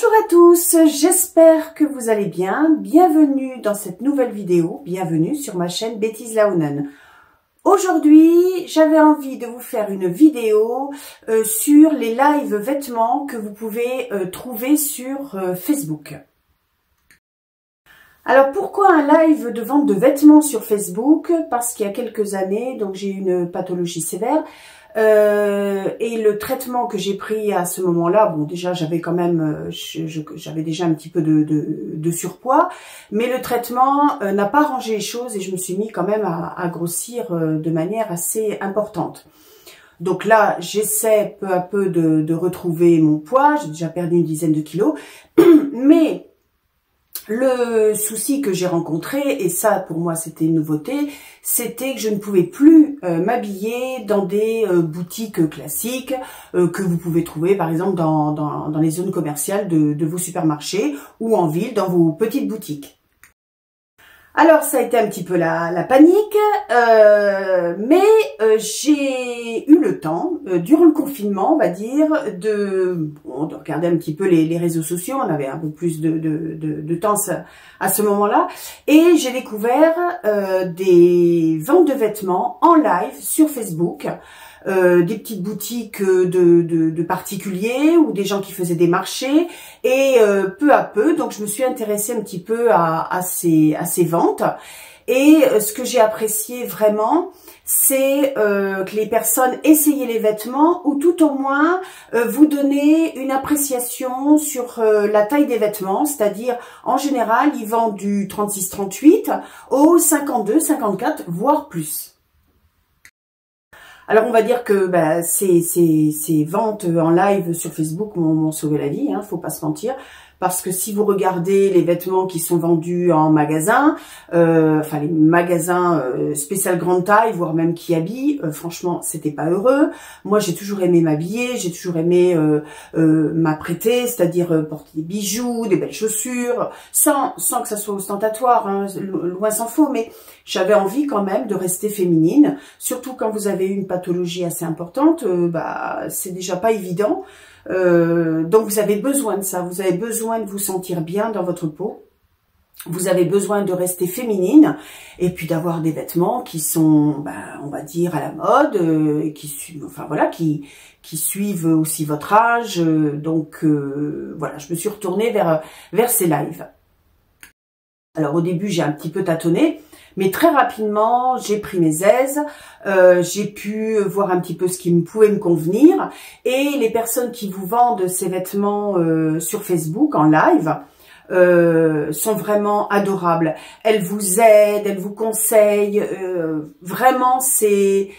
Bonjour à tous, j'espère que vous allez bien. Bienvenue dans cette nouvelle vidéo, bienvenue sur ma chaîne Betty's Launen. Aujourd'hui, j'avais envie de vous faire une vidéo sur les lives vêtements que vous pouvez trouver sur Facebook. Alors pourquoi un live de vente de vêtements sur Facebook? Parce qu'il y a quelques années, donc j'ai eu une pathologie sévère. Et le traitement que j'ai pris à ce moment-là, bon déjà j'avais quand même, j'avais déjà un petit peu de surpoids, mais le traitement n'a pas arrangé les choses et je me suis mis quand même à grossir de manière assez importante. Donc là, j'essaie peu à peu de retrouver mon poids, j'ai déjà perdu une dizaine de kilos, mais le souci que j'ai rencontré, et ça pour moi c'était une nouveauté, c'était que je ne pouvais plus m'habiller dans des boutiques classiques que vous pouvez trouver par exemple dans les zones commerciales de vos supermarchés ou en ville dans vos petites boutiques. Alors ça a été un petit peu la panique, mais j'ai eu le temps, durant le confinement on va dire, de regarder un petit peu les réseaux sociaux. On avait un peu plus de temps à ce moment-là, et j'ai découvert des ventes de vêtements en live sur Facebook. Des petites boutiques de particuliers ou des gens qui faisaient des marchés, et peu à peu donc je me suis intéressée un petit peu à ces ventes, et ce que j'ai apprécié vraiment c'est que les personnes essayaient les vêtements ou tout au moins vous donnaient une appréciation sur la taille des vêtements, c'est-à-dire en général ils vendent du 36-38 au 52-54 voire plus. Alors on va dire que ces ventes en live sur Facebook m'ont sauvé la vie, hein, faut pas se mentir, parce que si vous regardez les vêtements qui sont vendus en magasin, enfin les magasins spécial grande taille, voire même qui habillent, franchement c'était pas heureux. Moi j'ai toujours aimé m'habiller, j'ai toujours aimé m'apprêter, c'est-à-dire porter des bijoux, des belles chaussures, sans que ça soit ostentatoire, hein, loin s'en faut, mais j'avais envie quand même de rester féminine, surtout quand vous avez eu une pathologie assez importante, c'est déjà pas évident. Donc vous avez besoin de ça, vous avez besoin de vous sentir bien dans votre peau, vous avez besoin de rester féminine, et puis d'avoir des vêtements qui sont, on va dire, à la mode, qui suivent aussi votre âge. Donc voilà, je me suis retournée vers ces lives. Alors au début j'ai un petit peu tâtonné, mais très rapidement, j'ai pris mes aises, j'ai pu voir un petit peu ce qui pouvait me convenir, et les personnes qui vous vendent ces vêtements sur Facebook en live sont vraiment adorables. Elles vous aident, elles vous conseillent, vraiment c'est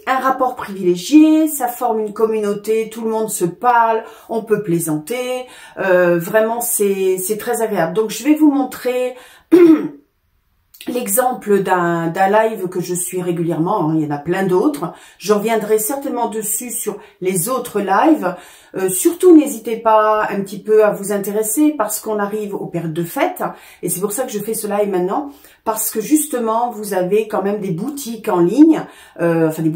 un rapport privilégié, ça forme une communauté, tout le monde se parle, on peut plaisanter, vraiment c'est très agréable. Donc je vais vous montrer l'exemple d'un live que je suis régulièrement, hein, il y en a plein d'autres. Je reviendrai certainement dessus sur les autres lives. Surtout, n'hésitez pas un petit peu à vous intéresser parce qu'on arrive aux périodes de fête. Et c'est pour ça que je fais ce live maintenant. Parce que justement, vous avez quand même des boutiques en ligne. Des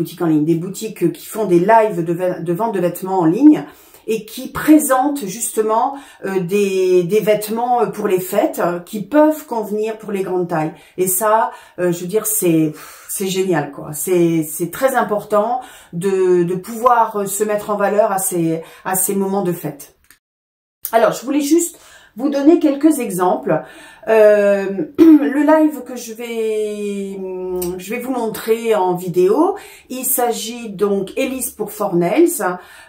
boutiques qui font des lives de vente de vêtements en ligne, et qui présentent justement des vêtements pour les fêtes qui peuvent convenir pour les grandes tailles. Et ça, je veux dire, c'est génial, quoi. C'est très important de pouvoir se mettre en valeur à ces moments de fête. Alors, je voulais juste vous donner quelques exemples. Le live que je vais vous montrer en vidéo, il s'agit donc Elise pour Fornails.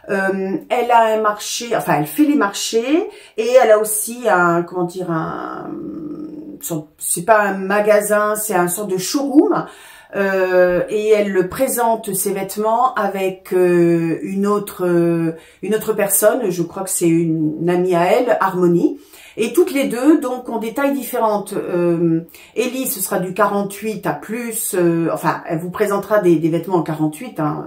Elle a un marché, enfin elle fait les marchés, et elle a aussi c'est pas un magasin, c'est un sorte de showroom. Et elle présente ses vêtements avec une autre personne, je crois que c'est une amie à elle, Harmonie. Et toutes les deux donc ont des tailles différentes. Ellie, ce sera du 48 à plus, elle vous présentera des vêtements en 48. Hein,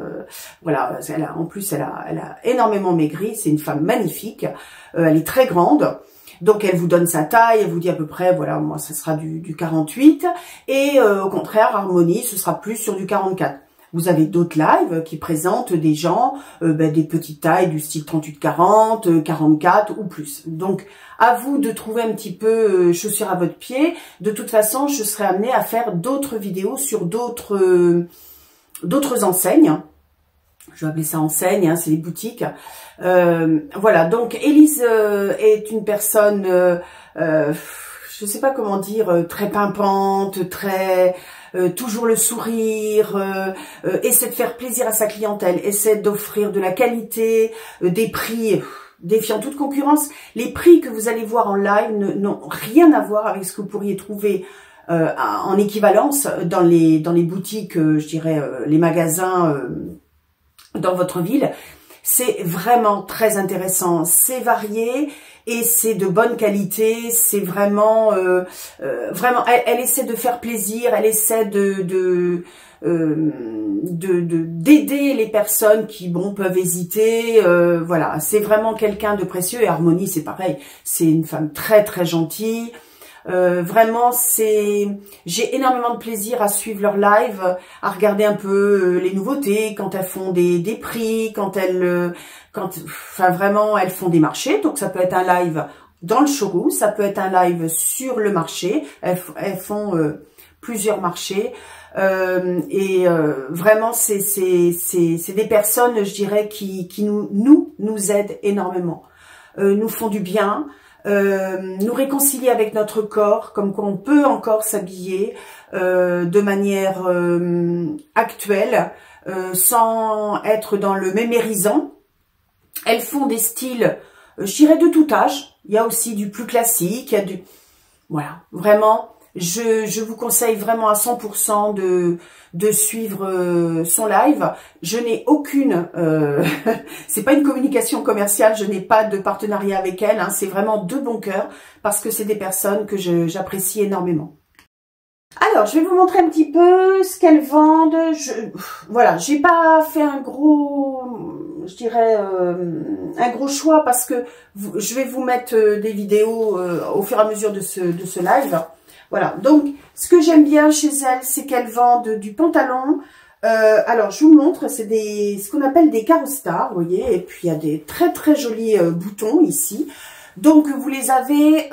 voilà, en plus elle a énormément maigri, c'est une femme magnifique, elle est très grande. Donc elle vous donne sa taille, elle vous dit à peu près, voilà, moi ça sera du 48, et au contraire, Harmonie, ce sera plus sur du 44. Vous avez d'autres lives qui présentent des gens, des petites tailles du style 38-40, 44 ou plus. Donc, à vous de trouver un petit peu chaussure à votre pied. De toute façon, je serai amenée à faire d'autres vidéos sur d'autres enseignes. Je vais appeler ça enseigne, hein, c'est les boutiques. Voilà, donc Élise est une personne, je sais pas comment dire, très pimpante, très... toujours le sourire, essaie de faire plaisir à sa clientèle, essaie d'offrir de la qualité, des prix défiant toute concurrence. Les prix que vous allez voir en live n'ont rien à voir avec ce que vous pourriez trouver en équivalence dans les boutiques, je dirais, les magasins dans votre ville. C'est vraiment très intéressant, c'est varié et c'est de bonne qualité, c'est vraiment, vraiment, elle essaie de faire plaisir, elle essaie d'aider les personnes qui, bon, peuvent hésiter, voilà, c'est vraiment quelqu'un de précieux. Et Harmonie, c'est pareil, c'est une femme très très gentille. Vraiment, j'ai énormément de plaisir à suivre leur live, à regarder un peu les nouveautés, quand elles font des prix, enfin vraiment, elles font des marchés. Donc ça peut être un live dans le showroom, ça peut être un live sur le marché. Elles font plusieurs marchés. Vraiment, c'est des personnes, je dirais, qui nous aident énormément, nous font du bien. Nous réconcilier avec notre corps, comme quoi on peut encore s'habiller de manière actuelle, sans être dans le mémérisant. Elles font des styles, je dirais, de tout âge. Il y a aussi du plus classique, il y a du... Voilà, vraiment, je vous conseille vraiment à 100% de suivre son live. Je n'ai aucune, c'est pas une communication commerciale, je n'ai pas de partenariat avec elle, hein, c'est vraiment de bon cœur parce que c'est des personnes que j'apprécie énormément. Alors, je vais vous montrer un petit peu ce qu'elles vendent. Voilà, j'ai pas fait un gros, je dirais, un gros choix parce que je vais vous mettre des vidéos au fur et à mesure de ce live. Voilà, donc ce que j'aime bien chez elles, c'est qu'elles vendent du pantalon. Alors, je vous montre, c'est ce qu'on appelle des carrostars, vous voyez, et puis il y a des très très jolis boutons ici. Donc, vous avez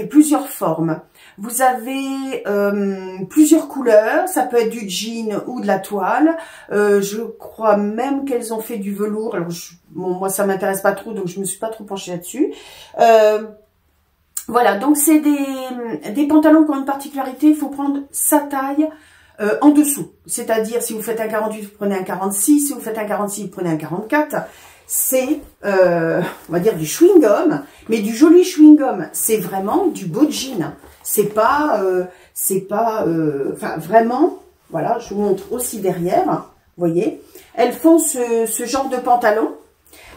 plusieurs formes. Vous avez plusieurs couleurs, ça peut être du jean ou de la toile. Je crois même qu'elles ont fait du velours. Alors, bon, moi, ça m'intéresse pas trop, donc je me suis pas trop penchée là-dessus. Voilà, donc c'est des pantalons qui ont une particularité, il faut prendre sa taille en dessous. C'est-à-dire, si vous faites un 48, vous prenez un 46, si vous faites un 46, vous prenez un 44. C'est, on va dire, du chewing-gum, mais du joli chewing-gum. C'est vraiment du beau jean. C'est pas, enfin, vraiment, voilà, je vous montre aussi derrière, vous voyez. Elles font ce genre de pantalon.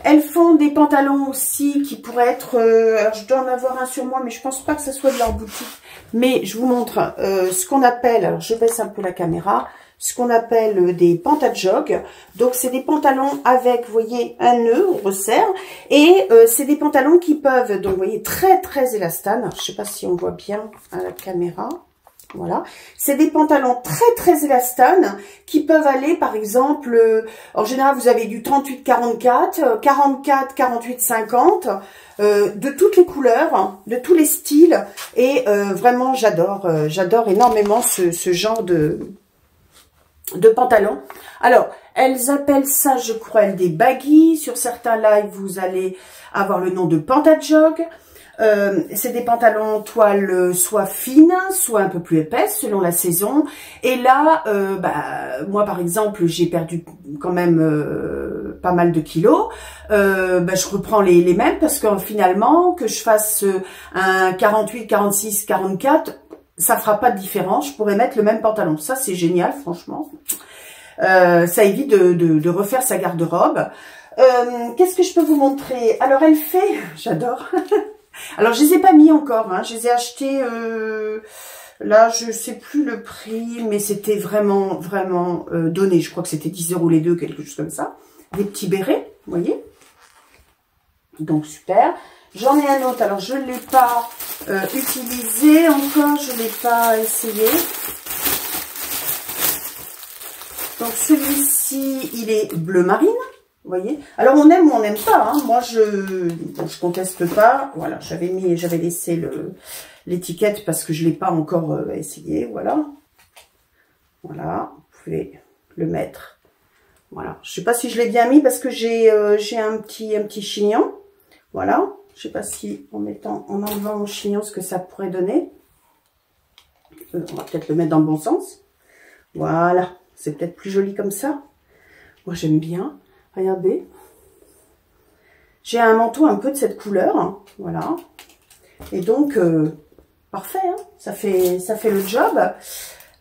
Elles font des pantalons aussi qui pourraient être, alors je dois en avoir un sur moi, mais je pense pas que ce soit de leur boutique. Mais je vous montre ce qu'on appelle, alors je baisse un peu la caméra, ce qu'on appelle des pantajogs. Donc c'est des pantalons avec, vous voyez, un nœud, on resserre. Et c'est des pantalons qui peuvent, donc vous voyez, très très élastane. Alors, je sais pas si on voit bien à la caméra. Voilà, c'est des pantalons très très élastanes qui peuvent aller, par exemple, en général vous avez du 38-44, 44-48-50, de toutes les couleurs, de tous les styles, et vraiment j'adore énormément ce genre de pantalons. Alors, elles appellent ça, je crois, des baggy. Sur certains lives, vous allez avoir le nom de pantajog. C'est des pantalons toile soit fine, soit un peu plus épaisse selon la saison. Et là, moi par exemple, j'ai perdu quand même pas mal de kilos. Je reprends les mêmes parce que finalement, que je fasse un 48, 46, 44, ça fera pas de différence. Je pourrais mettre le même pantalon. Ça, c'est génial, franchement. Ça évite de refaire sa garde-robe. Qu'est-ce que je peux vous montrer? Alors, elle fait... J'adore. Alors, je les ai pas mis encore, hein. Je les ai achetés, là, je sais plus le prix, mais c'était vraiment, vraiment donné. Je crois que c'était 10 € les deux, quelque chose comme ça. Des petits bérets, vous voyez. Donc, super. J'en ai un autre, alors je ne l'ai pas utilisé encore, je ne l'ai pas essayé. donc celui-ci, il est bleu marine. Vous voyez? Alors, on aime ou on n'aime pas. Hein. Moi, je conteste pas. Voilà, j'avais laissé l'étiquette parce que je l'ai pas encore essayé. Voilà. Voilà, vous pouvez le mettre. Voilà. Je sais pas si je l'ai bien mis parce que j'ai un petit chignon. Voilà. Je sais pas si en enlevant mon chignon, ce que ça pourrait donner. On va peut-être le mettre dans le bon sens. Voilà. C'est peut-être plus joli comme ça. Moi, j'aime bien. Regardez. J'ai un manteau un peu de cette couleur. Hein. Voilà. Et donc, parfait. Hein. Ça fait le job.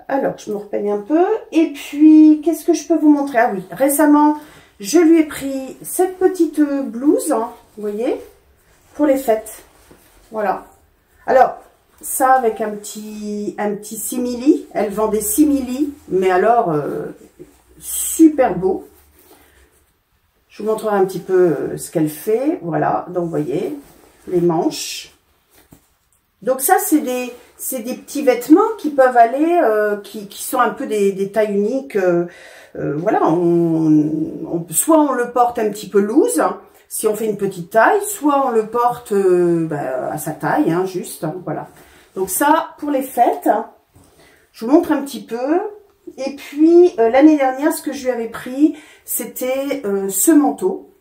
Alors, je me repeigne un peu. Et puis, qu'est-ce que je peux vous montrer? Ah oui, récemment, je lui ai pris cette petite blouse. Hein, vous voyez, pour les fêtes. Voilà. Alors, ça avec un petit simili. Elle vend des simili. Mais alors, super beau. Je vous montrerai un petit peu ce qu'elle fait. Voilà, donc vous voyez, les manches. Donc ça, c'est des petits vêtements qui peuvent aller, qui sont un peu des tailles uniques. Voilà, soit on le porte un petit peu loose, hein, si on fait une petite taille, soit on le porte à sa taille, hein, juste. Hein, voilà. Donc ça, pour les fêtes, hein, je vous montre un petit peu. Et puis, l'année dernière, ce que je lui avais pris, c'était ce manteau.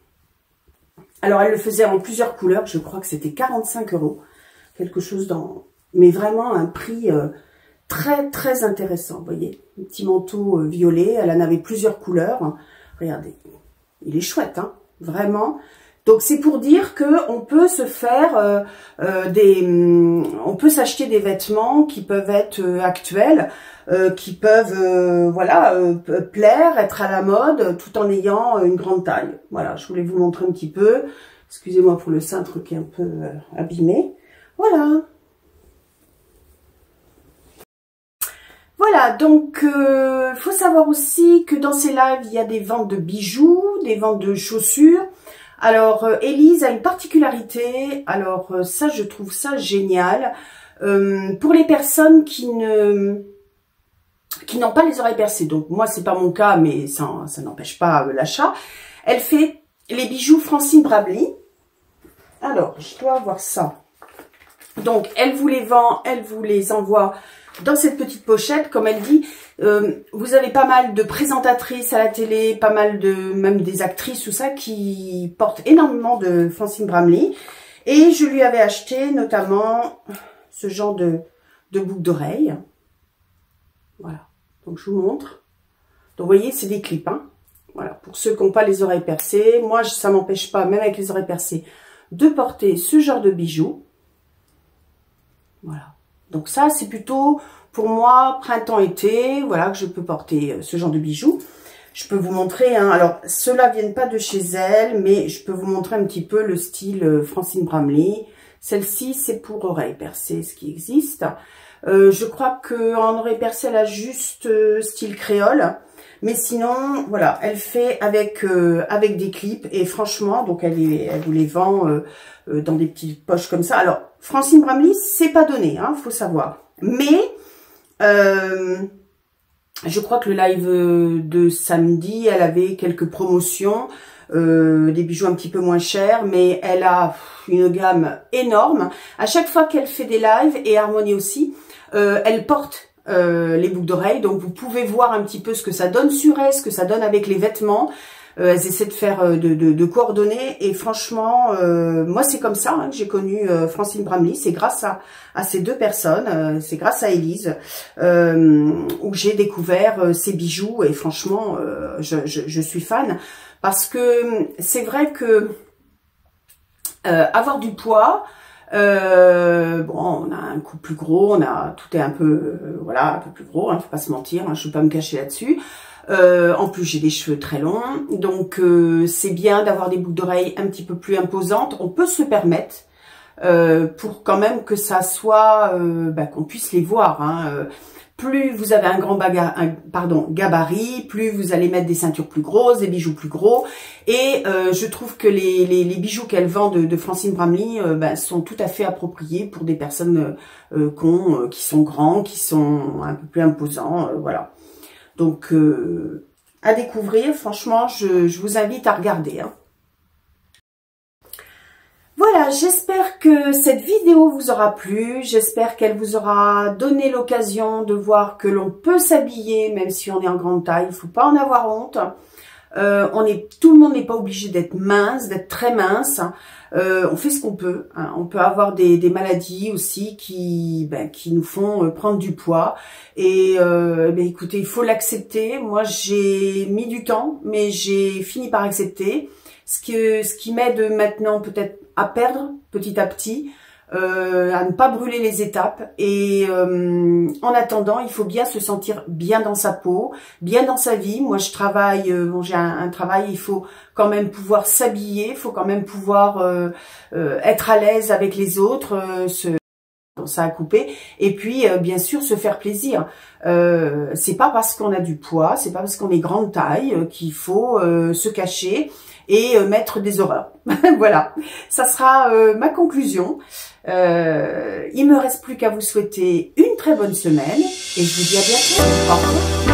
Alors, elle le faisait en plusieurs couleurs. Je crois que c'était 45 €. Quelque chose mais vraiment un prix très, très intéressant. Vous voyez, un petit manteau violet. Elle en avait plusieurs couleurs. Regardez, il est chouette, hein, vraiment. Donc, c'est pour dire que on peut se faire on peut s'acheter des vêtements qui peuvent être actuels, qui peuvent plaire, être à la mode, tout en ayant une grande taille. Voilà, je voulais vous montrer un petit peu. Excusez-moi pour le cintre qui est un peu abîmé. Voilà. Voilà, donc faut savoir aussi que dans ces lives, il y a des ventes de bijoux, des ventes de chaussures. Alors, Élise a une particularité. Alors, ça, je trouve ça génial. Pour les personnes qui n'ont pas les oreilles percées. Donc, moi, c'est pas mon cas, mais ça n'empêche pas l'achat. Elle fait les bijoux Francine Brably. Alors, je dois avoir ça. Donc, elle vous les vend, elle vous les envoie dans cette petite pochette, comme elle dit. Vous avez pas mal de présentatrices à la télé, pas mal même des actrices, tout ça, qui portent énormément de Francine Brably. Et je lui avais acheté notamment ce genre de boucle d'oreille. Voilà. Donc, je vous montre. Donc, vous voyez, c'est des clips, hein. Voilà. Pour ceux qui n'ont pas les oreilles percées. Moi, ça m'empêche pas, même avec les oreilles percées, de porter ce genre de bijoux. Voilà. Donc ça, c'est plutôt, pour moi, printemps-été, voilà, que je peux porter ce genre de bijoux. Je peux vous montrer, hein, alors, ceux-là viennent pas de chez elle, mais je peux vous montrer un petit peu le style Francine Brably. Celle-ci, c'est pour oreilles percées, ce qui existe. Je crois qu'en oreilles percées, elle a juste style créole. Mais sinon, voilà, elle fait avec des clips. Et franchement, donc elle vous les vend dans des petites poches comme ça. Alors, Francine Brably, c'est pas donné, hein, faut savoir. Mais, je crois que le live de samedi, elle avait quelques promotions, des bijoux un petit peu moins chers, mais elle a une gamme énorme. À chaque fois qu'elle fait des lives, et Harmonie aussi, elle porte les boucles d'oreilles, donc vous pouvez voir un petit peu ce que ça donne sur elle, ce que ça donne avec les vêtements. Elles essaient de faire de coordonner, et franchement, moi c'est comme ça hein, que j'ai connu Francine Brably. C'est grâce à ces deux personnes, c'est grâce à Élise où j'ai découvert ces bijoux, et franchement je suis fan, parce que c'est vrai que avoir du poids, bon, on a un cou plus gros, tout est un peu, voilà, un peu plus gros, hein, faut pas se mentir, hein, je peux pas me cacher là-dessus. En plus, j'ai des cheveux très longs, donc c'est bien d'avoir des boucles d'oreilles un petit peu plus imposantes. On peut se permettre, pour quand même que ça soit, qu'on puisse les voir. Hein. Plus vous avez un grand gabarit, plus vous allez mettre des ceintures plus grosses, des bijoux plus gros. Et je trouve que les bijoux qu'elle vend de Francine Brably sont tout à fait appropriés pour des personnes qui sont grands, qui sont un peu plus imposants, voilà. Donc à découvrir. Franchement, je vous invite à regarder. Hein. Voilà, j'espère que cette vidéo vous aura plu. J'espère qu'elle vous aura donné l'occasion de voir que l'on peut s'habiller, même si on est en grande taille. Il ne faut pas en avoir honte. Tout le monde n'est pas obligé d'être mince, d'être très mince. On fait ce qu'on peut. Hein. On peut avoir des maladies aussi qui nous font prendre du poids. Et écoutez, il faut l'accepter. Moi, j'ai mis du temps, mais j'ai fini par accepter. Ce qui m'aide maintenant peut-être à perdre petit à petit. À ne pas brûler les étapes et en attendant il faut bien se sentir bien dans sa peau, bien dans sa vie. Moi je travaille, j'ai un travail, il faut quand même pouvoir s'habiller, il faut quand même pouvoir être à l'aise avec les autres, ça a coupé, et puis bien sûr se faire plaisir. C'est pas parce qu'on a du poids, c'est pas parce qu'on est grande taille qu'il faut se cacher et mettre des horreurs. Voilà, ça sera ma conclusion. Il me reste plus qu'à vous souhaiter une très bonne semaine et je vous dis à bientôt. Au revoir.